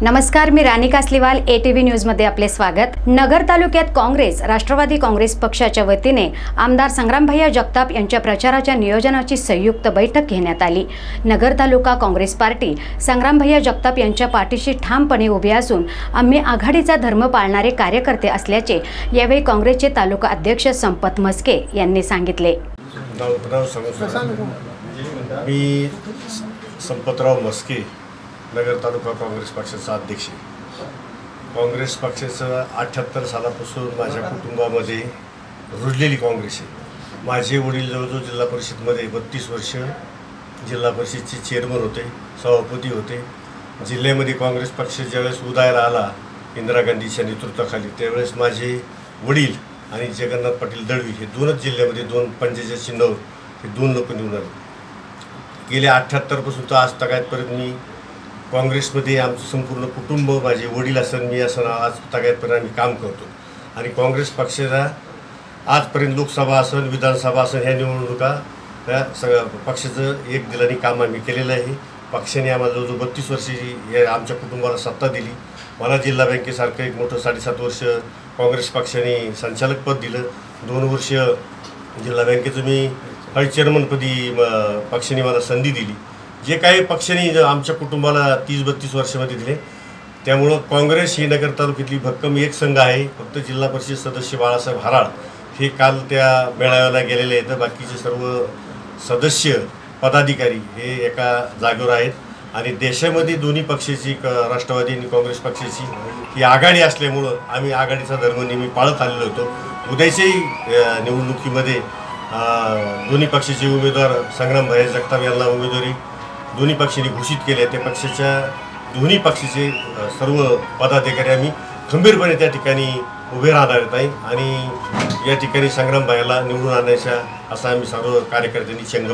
नमस्कार, मी राणी कासलीवाल, ATV न्यूजमध्ये आपले स्वागत। नगर तालुक्यात काँग्रेस राष्ट्रवादी काँग्रेस पक्षाच्या वतीने आमदार संग्रामभैया जगताप यांच्या प्रचाराच्या नियोजनाची संयुक्त बैठक घेण्यात आली। नगर तालुका काँग्रेस पार्टी संग्रामभैया जगताप यांच्या पाठीशी ठामपणे उभी असून आम्ही आघाडीचा धर्म पाळणारे कार्यकर्ते असल्याचे यावेळी काँग्रेसचे तालुका अध्यक्ष संपत मस्के यांनी सांगितले। मी संपतराव मस्के, नगर तालुका काँग्रेस पक्षाचा अध्यक्ष। काँग्रेस पक्षाचं 78 सालापासून माझ्या कुटुंबामध्ये रुजलेली काँग्रेस आहे। माझे वडील जवळजवळ जिल्हा परिषदमध्ये 32 वर्ष जिल्हा परिषदचे चेअरमन होते, सभापती होते। जिल्ह्यामध्ये काँग्रेस पक्ष ज्यावेळेस उदयाला आला इंदिरा गांधीच्या नेतृत्वाखाली, त्यावेळेस माझे वडील आणि जगन्नाथ पाटील दळवी हे दोनच जिल्ह्यामध्ये 2 पंजाच्या चिन्हावर हे 2 लोक निवडून आले। गेल्या 78 पासून तर आज तगायतपर्यंत मी काँग्रेसमध्ये आमचं संपूर्ण कुटुंब, माझे वडील असेल, मी असं आज तगायतपर्यंत आम्ही काम करतो। आणि काँग्रेस पक्षाचा आजपर्यंत लोकसभा असेल, विधानसभा असेल, ह्या निवडणुका त्या सगळ्या पक्षाचं एक दिलाने काम आम्ही केलेलं आहे। पक्षाने आम्हाला जवळजवळ 32 वर्षी आमच्या कुटुंबाला सत्ता दिली। मला जिल्हा बँकेसारखं एक मोठं 7.5 वर्ष काँग्रेस पक्षाने संचालकपद दिलं। 2 वर्ष जिल्हा बँकेचं मी व्हाईस चेअरमनपदी पक्षाने मला संधी दिली। जे काही पक्षाने आमच्या कुटुंबाला 30-32 वर्षामध्ये दिले, त्यामुळं काँग्रेस ही नगर तालुक्यातली भक्कम एक संघ आहे। फक्त जिल्हा परिषद सदस्य बाळासाहेब हराळ हे काल त्या मेळाव्याला गेलेले आहेत, बाकीचे सर्व सदस्य पदाधिकारी हे एका जागेवर आहेत। आणि देशामध्ये दोन्ही पक्षाची, राष्ट्रवादी आणि काँग्रेस पक्षाची ही आघाडी असल्यामुळं आम्ही आघाडीचा धर्म नेहमी पाळत आलेलो होतो। उद्याच्याही निवडणुकीमध्ये दोन्ही पक्षाचे उमेदवार संग्रामभैया जगताप यांना उमेदवारी दोन्ही पक्षांनी घोषित केले। त्या पक्षाच्या दोन्ही पक्षाचे सर्व पदाधिकारी आम्ही खंबीरपणे त्या ठिकाणी उभे राहणार आहेत आणि या ठिकाणी संग्रामभैयाला निवडून आणायचा असा आम्ही सर्व कार्यकर्त्यांनी चंग